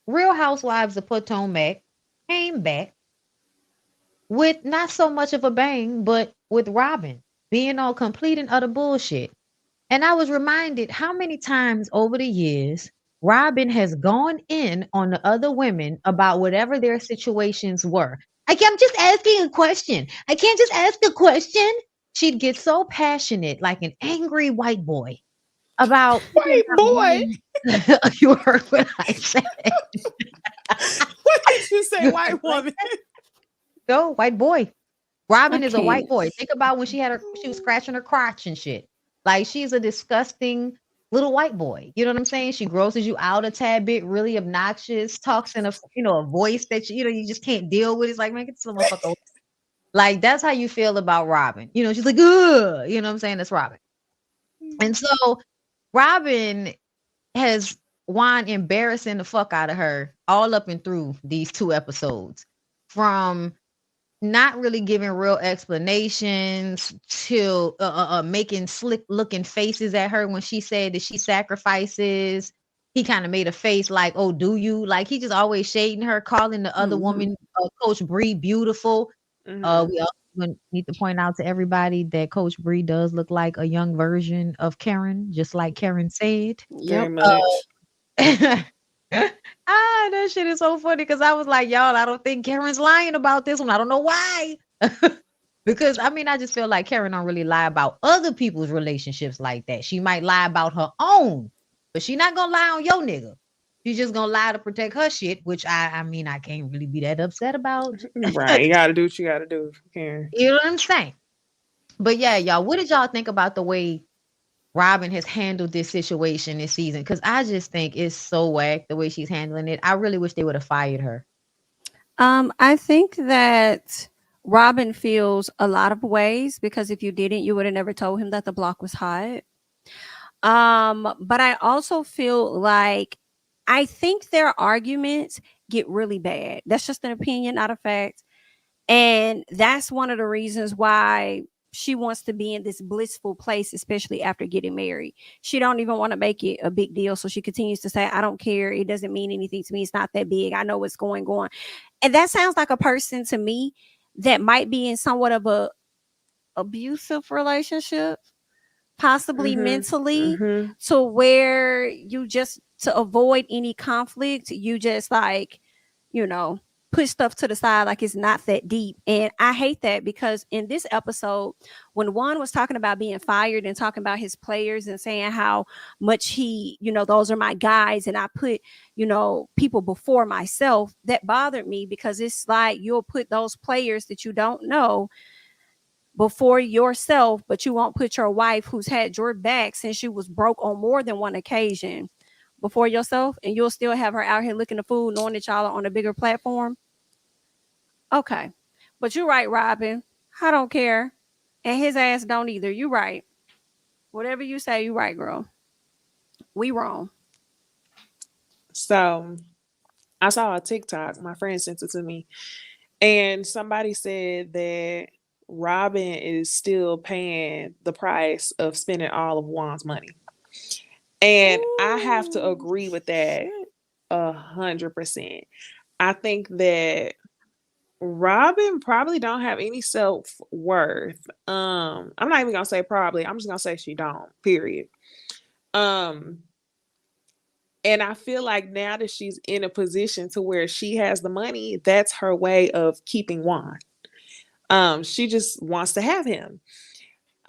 Real Housewives of Potomac came back with not so much of a bang, but with Robin being all complete and utter bullshit. And I was reminded how many times over the years Robin has gone in on the other women about whatever their situations were. I'm just asking a question. I can't just ask a question. She'd get so passionate, like an angry white boy, about picking White out boy. women. You heard what I said. What did you say, white Like woman? that. No, white boy. I Robin is a white can't. boy. Think about when she was scratching her crotch and shit. Like she's a disgusting little white boy. You know what I'm saying? She grosses you out a tad bit, really obnoxious, talks in a voice that you just can't deal with. It's like, man, get this motherfucker away. Like that's how you feel about Robin. She's like, ugh, you know what I'm saying? That's Robin. And so Robin has Juan embarrassing the fuck out of her all up and through these 2 episodes. From not really giving real explanations to making slick looking faces at her when she said that she sacrifices. He kind of made a face like, "Oh, do you?" Like he just always shading her, calling the other Mhm. woman, Coach Bree, beautiful. Mm-hmm. We also need to point out to everybody that Coach Bree does look like a young version of Karen, just like Karen said. Very Yep. much. That shit is so funny because I was like, y'all, I don't think Karen's lying about this one. I don't know why. Because I mean, I just feel like Karen don't really lie about other people's relationships like that. She might lie about her own, but she not gonna lie on your nigga. She's just gonna lie to protect her shit, which I mean, I can't really be that upset about. Right. You gotta do what you gotta do, Karen. You know what I'm saying? But yeah, y'all, what did y'all think about the way Robin has handled this situation this season? Because I just think it's so whack the way she's handling it. I really wish they would have fired her. I think that Robin feels a lot of ways because if you didn't, you would have never told him that the block was hot. But I also feel like I think their arguments get really bad. That's just an opinion, not a fact. And that's one of the reasons why she wants to be in this blissful place, especially after getting married. She don't even want to make it a big deal. So she continues to say, I don't care. It doesn't mean anything to me. It's not that big. I know what's going on. And that sounds like a person to me that might be in somewhat of a abusive relationship, possibly Mm-hmm. mentally, Mm-hmm. to where you just to avoid any conflict, you just like, you know, push stuff to the side like it's not that deep. And I hate that because in this episode, when Juan was talking about being fired and talking about his players and saying how much he, those are my guys and I put, people before myself, that bothered me because it's like you'll put those players that you don't know before yourself, but you won't put your wife who's had your back since you was broke on more than one occasion before yourself, and you'll still have her out here looking the fool knowing that y'all are on a bigger platform. Okay. But you're right, Robin. I don't care. And his ass don't either. You right. Whatever you say, you right, girl. We wrong. So I saw a TikTok. My friend sent it to me, and somebody said that Robin is still paying the price of spending all of Juan's money, and I have to Ooh, agree with that shit. 100%. I think that Robin probably don't have any self-worth. I'm not even gonna say probably. I'm just gonna say she don't. Period. Um, and I feel like now that she's in a position to where she has the money, that's her way of keeping Juan. She just wants to have him.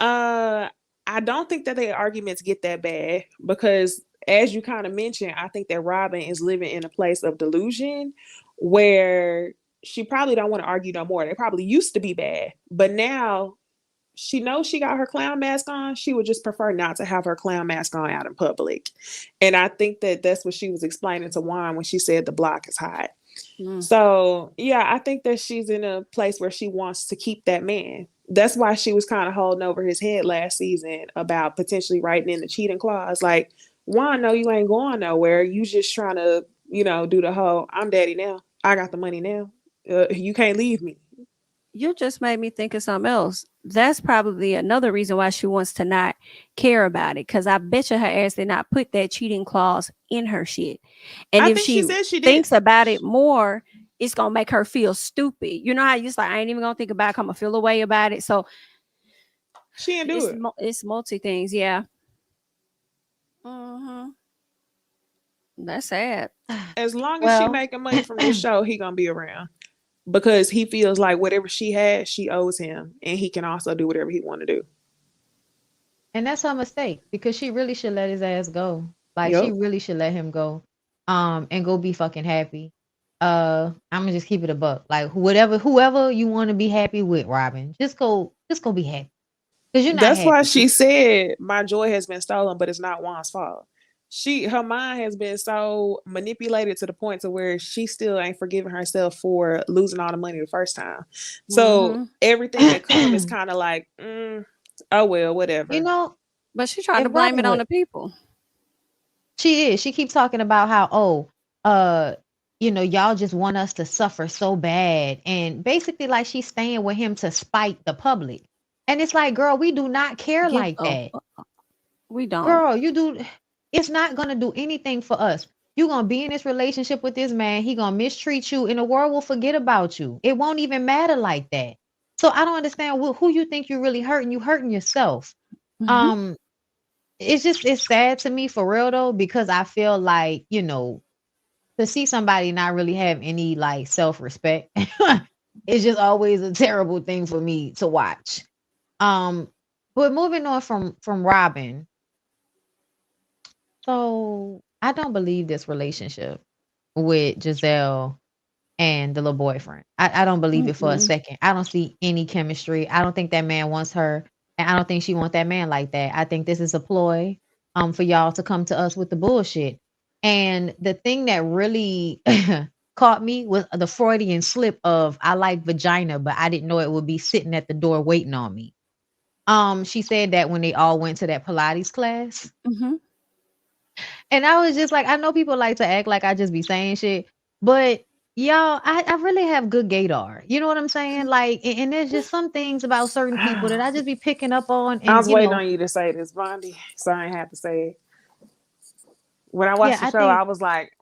Uh, I don't think that their arguments get that bad because, as you kind of mentioned, I think that Robin is living in a place of delusion where she probably don't want to argue no more. They probably used to be bad, but now she knows she got her clown mask on. She would just prefer not to have her clown mask on out in public. And I think that that's what she was explaining to Juan when she said the block is hot. Mm. So, yeah, I think that she's in a place where she wants to keep that man. That's why she was kind of holding over his head last season about potentially writing in the cheating clause. Like, Juan, no, you ain't going nowhere. You just trying to, do the whole, I'm daddy now. I got the money now. You can't leave me. You just made me think of something else. that's probably another reason why she wants to not care about it. Because I bet you her ass did not put that cheating clause in her shit. And I if think she she said she did. thinks about it more, it's gonna make her feel stupid. You know how you just like, I ain't even gonna think about it, I'm gonna feel a way about it. So She didn't do it. it's multi things, yeah. Mm-hmm. That's sad. As long as she Well, making money from this show, he gonna be around because he feels like whatever she has, she owes him, and he can also do whatever he want to do. and that's her mistake because she really should let his ass go. Like she Yep. really should let him go, and go be fucking happy. I'm gonna just keep it a buck. Like whoever you want to be happy with, Robin, just go be happy because you're not That's why happy. she said my joy has been stolen, but it's not Juan's fault. Her mind has been so manipulated to the point to where she still ain't forgiving herself for losing all the money the first time. So Mm-hmm. everything that comes is kind of like, oh well, You whatever. know, But she tried if to blame Robin it on would, the people. she is. She keeps talking about how, oh, uh, y'all just want us to suffer so bad. And basically, like, she's staying with him to spite the public. And it's like, girl, we do not care Give like up. that. We don't. Girl, you do. It's not going to do anything for us. You're going to be in this relationship with this man. He going to mistreat you, and the world will forget about you. It won't even matter like that. So I don't understand who you think you're really hurting. You hurting yourself. Mm-hmm. Um, it's sad to me for real though, because I feel like, to see somebody not really have any like self-respect, it's just always a terrible thing for me to watch. Um, but moving on from Robin, so I don't believe this relationship with Giselle and the little boyfriend. I don't believe it for a Mm-mm. second. I don't see any chemistry. I don't think that man wants her, and I don't think she wants that man like that. I think this is a ploy for y'all to come to us with the bullshit. And the thing that really caught me was the Freudian slip of I like vagina, but I didn't know it would be sitting at the door waiting on me. She said that when they all went to that Pilates class. Mm-hmm. And I was just like, I know people like to act like I just be saying shit, but y'all, I really have good gaydar. You know what I'm saying? Like, and there's just some things about certain people that I just be picking up on, I and was waiting on you to say this, Bondy, so I ain't have to say it. When I yeah, watched the I show, I think was like,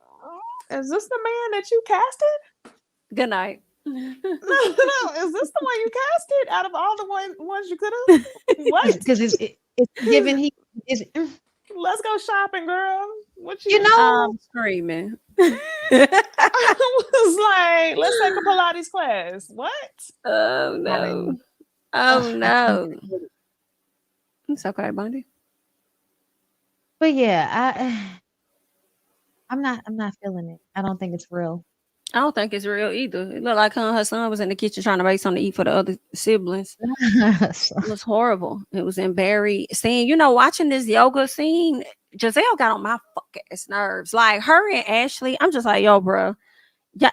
"Is this the man that you casted? Good night. No, is this the one you casted out of all the ones you could have? What? because it's given he is, Let's go shopping, girl. What you you?" know, I'm screaming. I was like, "Let's take a Pilates class." What? Oh I no. mean, Oh I can't no. get it. It's okay, Bondy. But yeah, I'm not feeling it. I don't think it's real. I don't think it's real either. It looked like her and her son was in the kitchen trying to make something to eat for the other siblings. So, It was horrible. It was embarrassing. Watching this yoga scene, Giselle got on my fuck ass nerves. Like her and Ashley, I'm just like, yo, bro. Y'all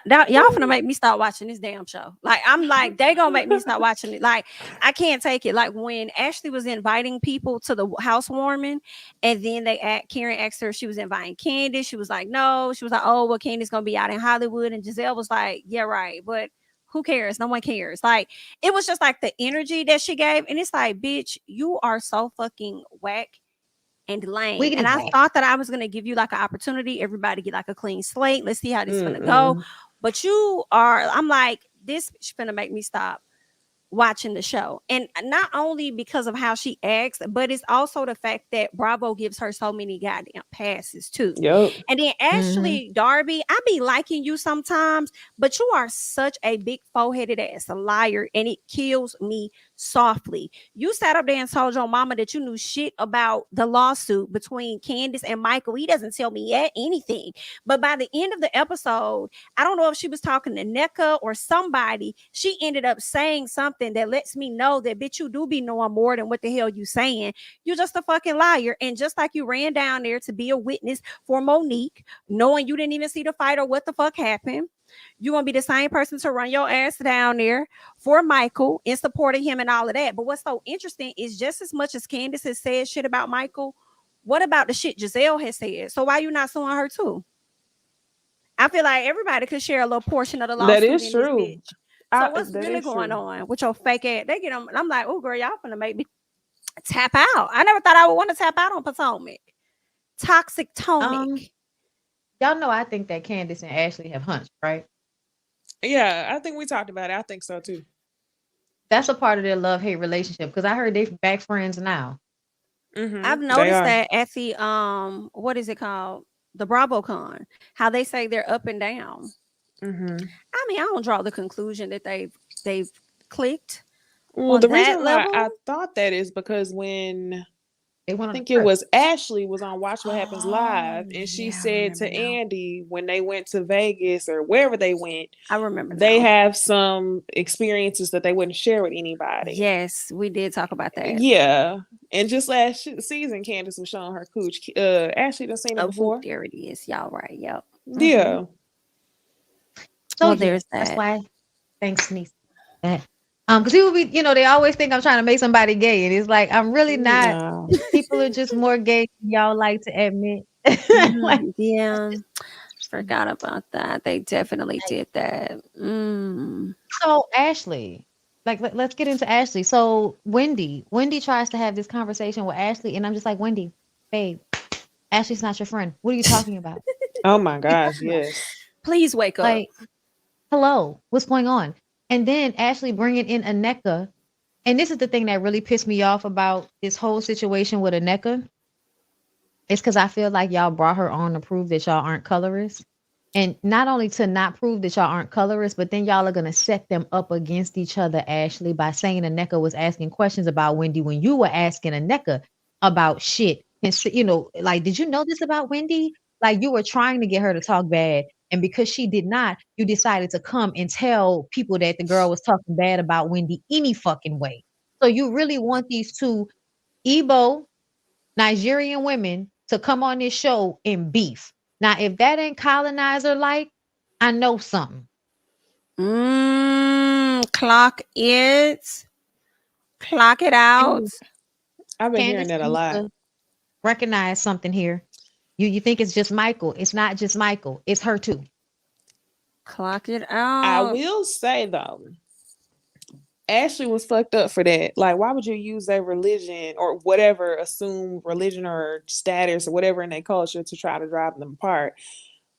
finna make me start watching this damn show. Like, I'm like, they gonna make me start watching it. Like, I can't take it. Like, when Ashley was inviting people to the housewarming, and then Karen asked her if she was inviting Candace. She was like, no. She was like, oh, well, Candace gonna be out in Hollywood. And Giselle was like, yeah, right. But who cares? No one cares. Like, it was just like the energy that she gave. And it's like, bitch, you are so fucking whack and lame. And wiggity I whack. thought that I was going to give you like an opportunity, everybody get like a clean slate. Let's see how this is going to go. Mm-mm. But I'm like, this is going to make me stop watching the show. And not only because of how she acts, but it's also the fact that Bravo gives her so many goddamn passes too. Yep. And then Mhm. Ashley Darby, I be liking you sometimes, but you are such a big four-headed ass liar, and it kills me softly. You sat up there and told your mama that you knew shit about the lawsuit between Candace and Michael. He doesn't tell me yet anything. But by the end of the episode, I don't know if she was talking to NECA or somebody. She ended up saying something that lets me know that, bitch, you do be knowing more than what the hell you saying. You're just a fucking liar. And just like you ran down there to be a witness for Monique, knowing you didn't even see the fight or what the fuck happened, you're going to be the same person to run your ass down there for Michael and supporting him and all of that. But what's so interesting is just as much as Candace has said shit about Michael, what about the shit Giselle has said? So why you not suing her too? I feel like everybody could share a little portion of the That lawsuit is in this true. bitch. So what's that really is going true. on with your fake ass? They get them, and I'm like, oh girl, y'all finna make me tap out. I never thought I would want to tap out on Potomac. Toxic tonic. Y'all know I think that Candace and Ashley have hunched, right? Yeah, I think we talked about it. I think so too. That's a part of their love-hate relationship because I heard they back friends now. I've They noticed are. that at the what is it called? The BravoCon, how they say they're up and down. I mean, I don't draw the conclusion that they've clicked Well, on the that reason why level. I thought that is because when They went I on a think it trip. was Ashley was on Watch What Happens Live, Oh, and she yeah, I said to remember now. Andy when they went to Vegas or wherever they went, I remember they now. have some experiences that they wouldn't share with anybody. Yes, we did talk about that. Yeah, and just last season, Candace was showing her cooch. Ashley done seen it Oh, whoop, before. there it is. Y'all right. Yep. Yeah. So Well, yeah, there's that's that. why. Thanks, niece. That. Because people be, they always think I'm trying to make somebody gay, and it's like I'm really not. No. People are just more gay than y'all like to admit. Like, Yeah. Forgot about that. They definitely did that. so Ashley, like let's get into Ashley. So Wendy tries to have this conversation with Ashley, and I'm just like, Wendy, babe, Ashley's not your friend. What are you talking about? Oh my gosh, yes. Please wake up. Like, hello, what's going on? And then Ashley bringing in a NECA. And this is the thing that really pissed me off about this whole situation with a NECA. It's because I feel like y'all brought her on to prove that y'all aren't colorists. And not only to not prove that y'all aren't colorists, but then y'all are going to set them up against each other, Ashley, by saying a NECA was asking questions about Wendy when you were asking a NECA about shit. And, so, like, did you know this about Wendy? Like, you were trying to get her to talk bad. And because she did not, you decided to come and tell people that the girl was talking bad about Wendy any fucking way. So you really want these two Igbo Nigerian women to come on this show and beef. Now, if that ain't colonizer like, I know something. Clock it. Clock it out. And I've been hearing Candace that a needs lot. to recognize something here. You think it's just Michael. It's not just Michael. It's her too. Clock it I out. will say though, Ashley was fucked up for that. Like, why would you use their religion or whatever, assume religion or status or whatever in their culture to try to drive them apart?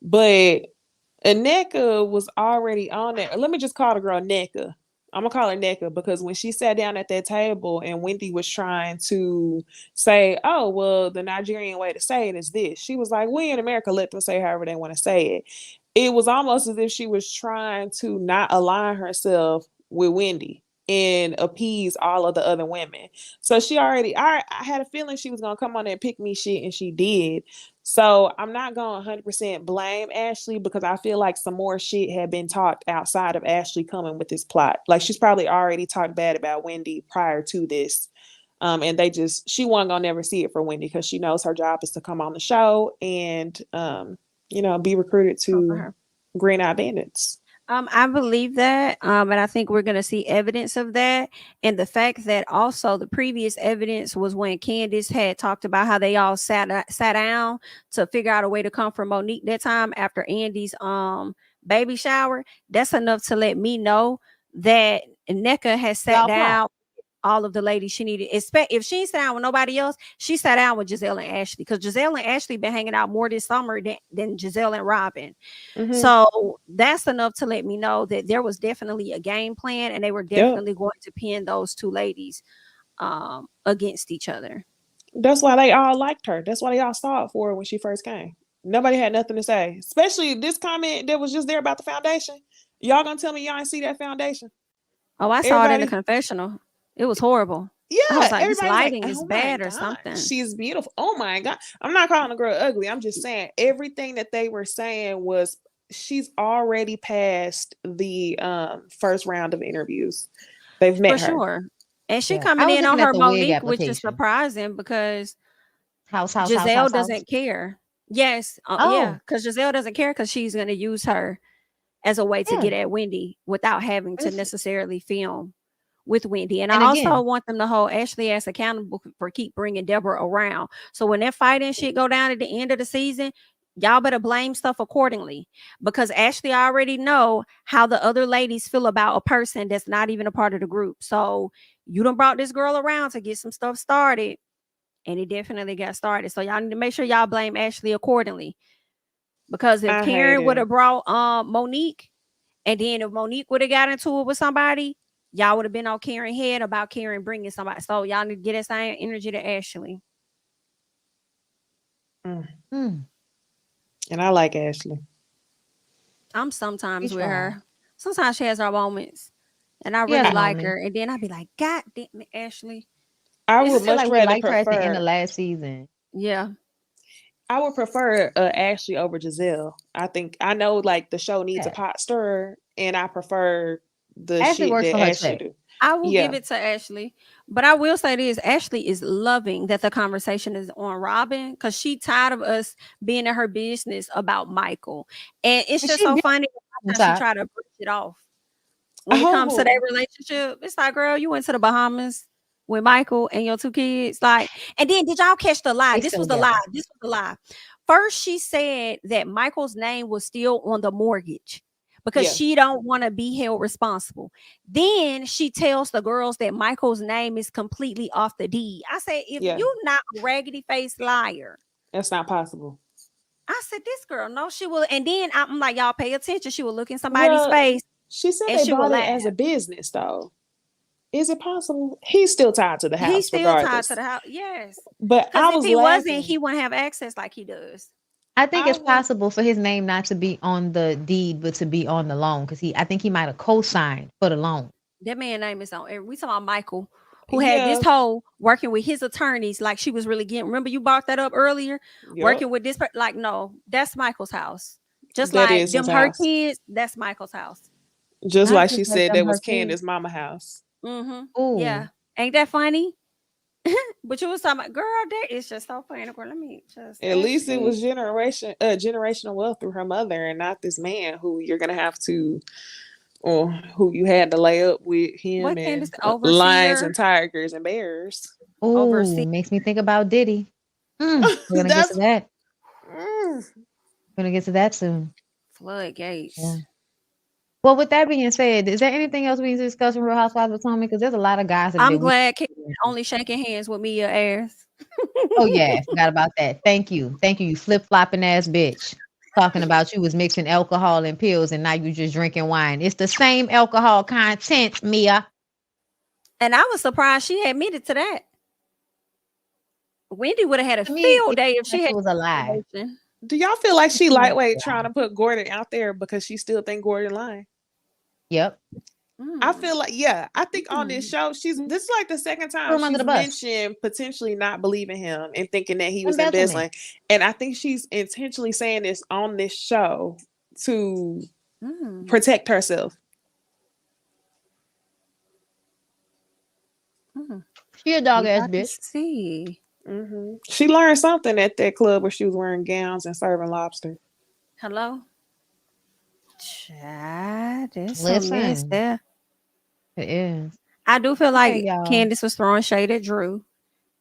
But NECA was already on there. Let me just call the girl NECA. I'm gonna call her NECA because when she sat down at that table and Wendy was trying to say, "Oh, well, the Nigerian way to say it is this," she was like, "We in America let them say however they want to say it." It was almost as if she was trying to not align herself with Wendy and appease all of the other women. So I had a feeling she was gonna come on there and pick me shit, and she did. So I'm not going to 100% blame Ashley because I feel like some more shit had been talked outside of Ashley coming with this plot. Like she's probably already talked bad about Wendy prior to this. And she wasn't going to never see it for Wendy because she knows her job is to come on the show and, be recruited to Green Eye Bandits. I believe that, and I think we're going to see evidence of that. And the fact that also the previous evidence was when Candace had talked about how they all sat down to figure out a way to comfort Monique that time after Andy's baby shower. That's enough to let me know that NECA has sat down all of the ladies she needed. If she sat down with nobody else, she sat down with Giselle and Ashley because Giselle and Ashley been hanging out more this summer than Giselle and Robin. So that's enough to let me know that there was definitely a game plan and they were definitely going to pin those two ladies against each other. That's why they all liked her. That's why they all saw it for her when she first came. Nobody had nothing to say, especially this comment that was just there about the foundation. Y'all gonna tell me y'all ain't see that foundation? Oh, I saw it in the confessional. It was horrible. Yeah, I was like, this everybody's lighting like, is "Oh bad my or God, something." she's beautiful. Oh my God. I'm not calling the girl ugly. I'm just saying everything that they were saying was she's already passed the first round of interviews. They've met For her. sure. And she Yeah. coming I was in on looking at her the wig Monique, which is application. surprising because House. Giselle doesn't care. Yes. Yeah. Oh, Because Giselle doesn't care because she's going to use her as a way to yeah. get at Wendy without having to necessarily film with Wendy. And I And also again, want them to hold Ashley as accountable for keep bringing Deborah around. So when that fight and shit go down at the end of the season, Y'all better blame stuff accordingly, because Ashley already know how the other ladies feel about a person that's not even a part of the group. So you done brought this girl around to get some stuff started, and it definitely got started. So y'all need to make sure y'all blame Ashley accordingly. Because if I hate Karen would it. have brought Monique, and then if Monique would have got into it with somebody, y'all would have been on Karen's head about Karen bringing somebody. So y'all need to get that same energy to Ashley. Mm. And I like Ashley. I'm She's sometimes with strong. her. Sometimes she has her moments, and I She has really a like moment. her. And then I'd be like, God damn it, Ashley. I It's I would feel just, much like we rather liked her at the end prefer of last season. yeah. I would prefer Ashley over Giselle. I know like the show needs a Yeah. pot stirrer, and I prefer the Ashley shit works that for her Ashley check. do. I will Yeah, give it to Ashley. But I will say this, Ashley is loving that the conversation is on Robin, because she tired of us being in her business about Michael. And it's And just she so did funny on how she top. tried to brush it off. When it comes to Oh, that relationship, it's like, girl, you went to the Bahamas with Michael and your two kids. Like, and then did y'all catch the lie? They This still was the lie. together. This was the lie. First, she said that Michael's name was still on the mortgage because yeah, she don't want to be held responsible. Then she tells the girls that Michael's name is completely off the deed. I said, if yeah. you not a raggedy faced liar, That's not possible. I said, this girl, no, she will. And then I'm like, y'all pay attention. She will look in somebody's Well, face she said and they she will bought it laugh. as a business, though. Is it possible? He's still tied to the He's house, still tied to regardless. the house. Yes. But Because I if was he wasn't, laughing. he wouldn't have access like he does. I think I it's was possible for his name not to be on the deed, but to be on the loan because I think he might have co-signed for the loan. That man name is on. And we talking about Michael, who had this yeah, whole working with his attorneys, like she was really getting. Remember, you brought that up earlier, yep. working with this. Like, no, that's Michael's house. Just That like is his them, her house. kids. That's Michael's house. Just Not like just she like said, them that her was kids. Candace's mama house. Mm-hmm. Ooh. Yeah, ain't that funny? But you was talking about, girl, that is just so funny. Girl, let me just At least it Ashley. was generational wealth through her mother, and not this man who you're gonna have to, or who you had to lay up with him What and Candace lions overseer? and tigers and bears. Ooh, Overseer. makes me think about Diddy. We're gonna get to That's that. mm, We're gonna get to that soon. Yeah. Floodgates. Well, with that being said, is there anything else we need to discuss in Real Housewives of Potomac? Because there's a lot of gossip I'm that we. glad Candace only shaking hands with me, your ass. Oh yeah, forgot about that. Thank you, you flip flopping ass bitch. Talking about you was mixing alcohol and pills, and now you just drinking wine. It's the same alcohol content, Mia. And I was surprised she admitted to that. Wendy would have had a To me, field it day if seemed she like had it was a lie. information. do y'all feel like It she seemed like it lightweight was a lie. trying to put Gordon out there because she still think Gordon lying? Yep. I Mm, feel like, yeah, I think on this mm, show, this is like the second Threw time him under she's the bus. mentioned potentially not believing him and thinking that he was Embezzlement. embezzling. And I think she's intentionally saying this on this show to mm. protect herself. Mm. She a dog We ass got to bitch. see. She learned something at that club where she was wearing gowns and serving lobster. Hello? Child, there's some mess Listen, there. it is. I do feel Okay, like y'all. Candace was throwing shade at Drew.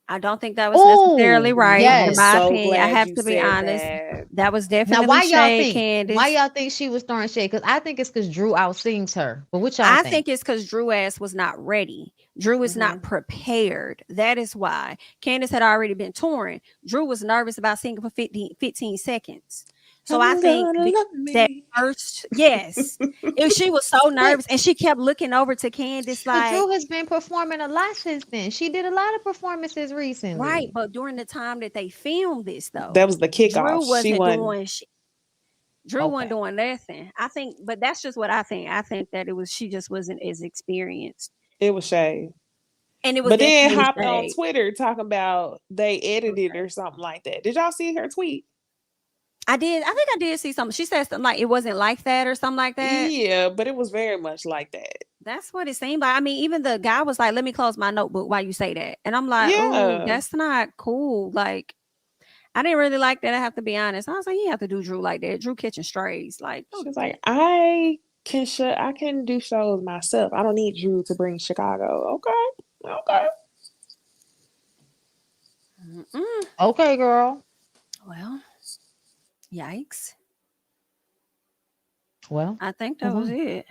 I don't think that was necessarily Oh right, I'm in yes. my so opinion. I glad have you to be said honest. that. That was Now, definitely shade, why Candace. y'all think she was throwing shade? Because I think it's because Drew outsings her. But what y'all I think? think it's because Drew ass was not ready. Drew is Mm-hmm. not prepared. That is why. Candace had already been torn. Drew was nervous about singing for 15 seconds. So I I'm think gonna love that me. first, yes. If she was so But nervous and she kept looking over to Candace but like, Drew has been performing a lot since then. She did a lot of performances right. recently. But during the time that they filmed this, That though, was the Drew kickoff. She wasn't won. doing Drew wasn't Okay. doing nothing. I think, but that's just what I think. I think that it was she just wasn't as experienced. It was shade. And it was But then definitely hopped on shade. Twitter talking about they edited or something like that. Did y'all see her tweet? I did. I think I did see something. She said something like it wasn't like that or something like that. Yeah, but it was very much like that. That's what it seemed like. I mean, even the guy was like, "Let me close my notebook while you say that," and I'm like, "Oh, Yeah. that's not cool." Like, I didn't really like that. I have to be honest. I was like, "You have to do Drew like that. Drew catching strays. Like, don't She was do like, that." I can do shows myself. I don't need Drew to bring Chicago. Okay. Okay. Mm-mm. Okay, girl. Well, Yikes. Well, I think that move was on. it.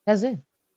That's it.